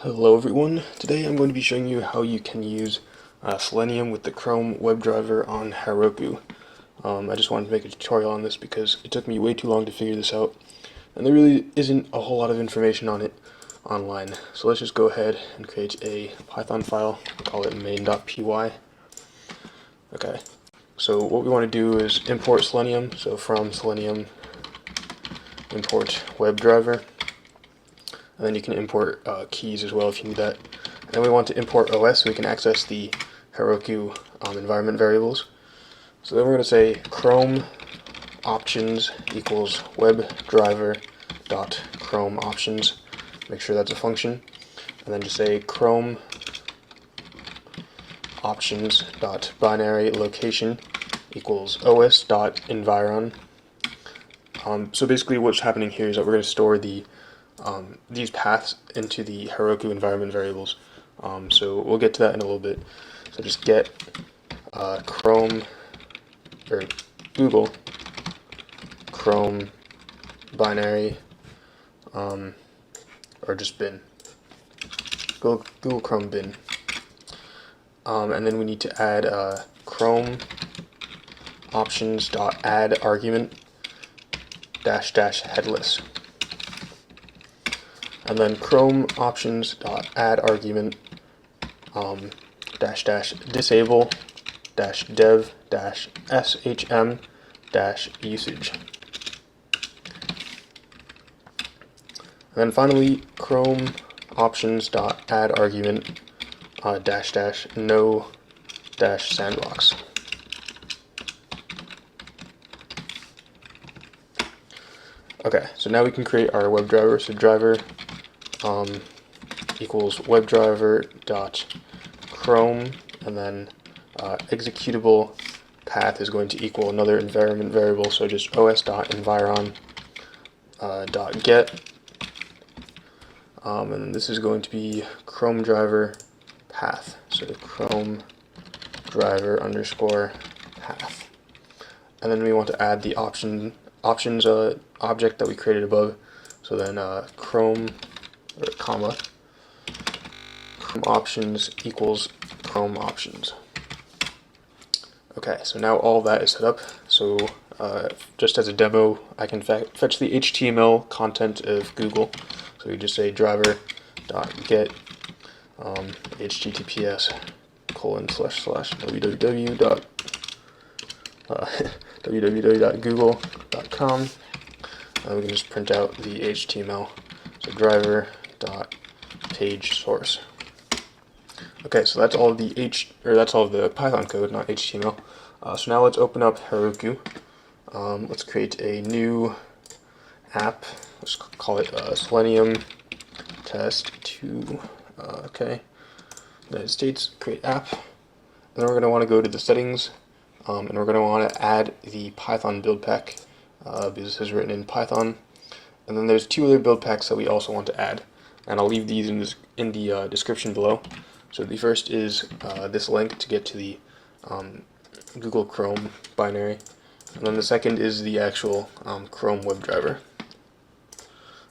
Hello everyone, today I'm going to be showing you how you can use Selenium with the Chrome WebDriver on Heroku. I just wanted to make a tutorial on this because it took me way too long to figure this out, and there really isn't a whole lot of information on it online. So let's just go ahead and create a Python file, call it main.py. Okay, so what we want to do is import Selenium, so from Selenium import WebDriver. And then you can import keys as well if you need that. And then we want to import OS so we can access the Heroku environment variables. So then we're going to say Chrome options equals WebDriver dot Chrome options. Make sure that's a function. And then just say Chrome options dot binary location equals OS dot environ. So basically what's happening here is that we're going to store these paths into the Heroku environment variables. So we'll get to that in a little bit. So just get Chrome or Google Chrome binary or just bin. Google Chrome bin. And then we need to add Chrome options dot add argument dash dash headless. And then Chrome options dot add argument dash dash disable dash dev dash shm dash usage. And then finally Chrome options dot add argument dash dash no dash sandbox. Okay, so now we can create our WebDriver. So driver equals WebDriver dot Chrome, and then executable path is going to equal another environment variable, so just os dot environ dot get, and this is going to be Chromedriver path, so Chromedriver underscore path, and then we want to add the options object that we created above. So then Chrome or comma Chrome options equals Chrome options. Okay, so now all that is set up. So just as a demo, I can fetch the HTML content of Google. So you just say driver.get https www.google.com. We can just print out the HTML. So driver.page source. Okay, so that's all of the Python code, not HTML. So now let's open up Heroku. Let's create a new app. Let's call it Selenium test 2. Okay, United States, create app. And then we're going to want to go to the settings, and we're going to want to add the Python build pack. Because this is written in Python. And then there's two other build packs that we also want to add, and I'll leave these in the description below. So the first is this link to get to the Google Chrome binary, and then the second is the actual Chrome WebDriver.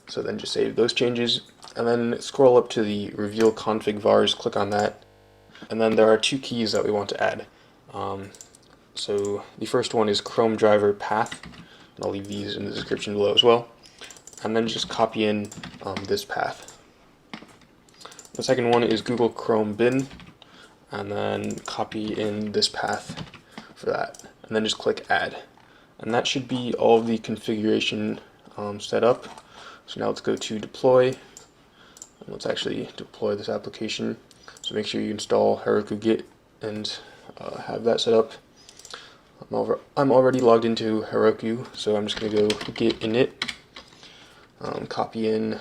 So then just save those changes, and then scroll up to the reveal config vars, click on that, and then there are two keys that we want to add. So the first one is Chromedriver Path, and I'll leave these in the description below as well. And then just copy in this path. The second one is Google Chrome bin, and then copy in this path for that. And then just click add. And that should be all of the configuration set up. So now let's go to deploy, and let's actually deploy this application. So make sure you install Heroku Git and have that set up. I'm already logged into Heroku, so I'm just going to go git init, copy in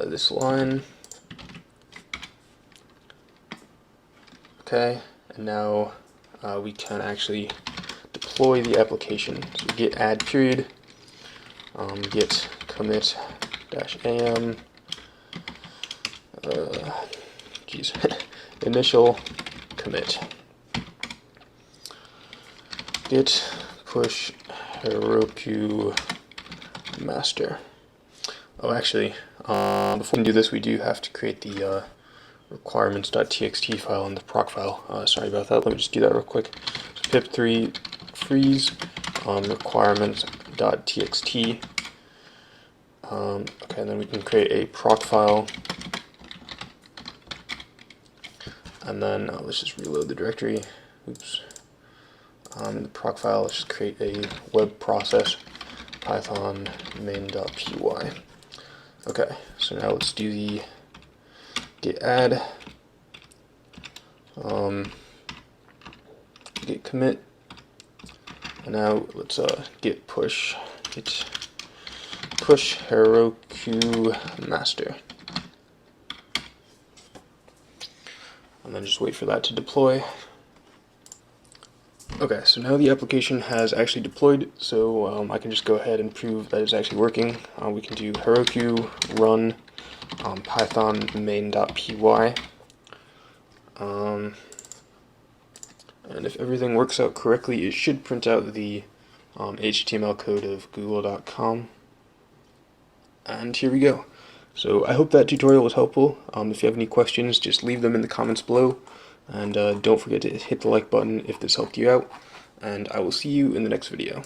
this line. Okay, and now we can actually deploy the application. So git add period, git commit -am, initial commit. Git push Heroku master. Oh, actually, Before we can do this, we do have to create the requirements.txt file and the proc file. Sorry about that. Let me just do that real quick. So pip3 freeze requirements.txt. Okay, and then we can create a proc file, and then let's just reload the directory. Oops. The proc file, let's just create a web process python main.py. Okay, so now let's do the git add, git commit, and now let's git push Heroku master, and then just wait for that to deploy. Okay, so now the application has actually deployed, so I can just go ahead and prove that it's actually working. We can do Heroku run python main.py, and if everything works out correctly, it should print out the HTML code of google.com. And here we go. So I hope that tutorial was helpful. If you have any questions, just leave them in the comments below. And don't forget to hit the like button if this helped you out. And I will see you in the next video.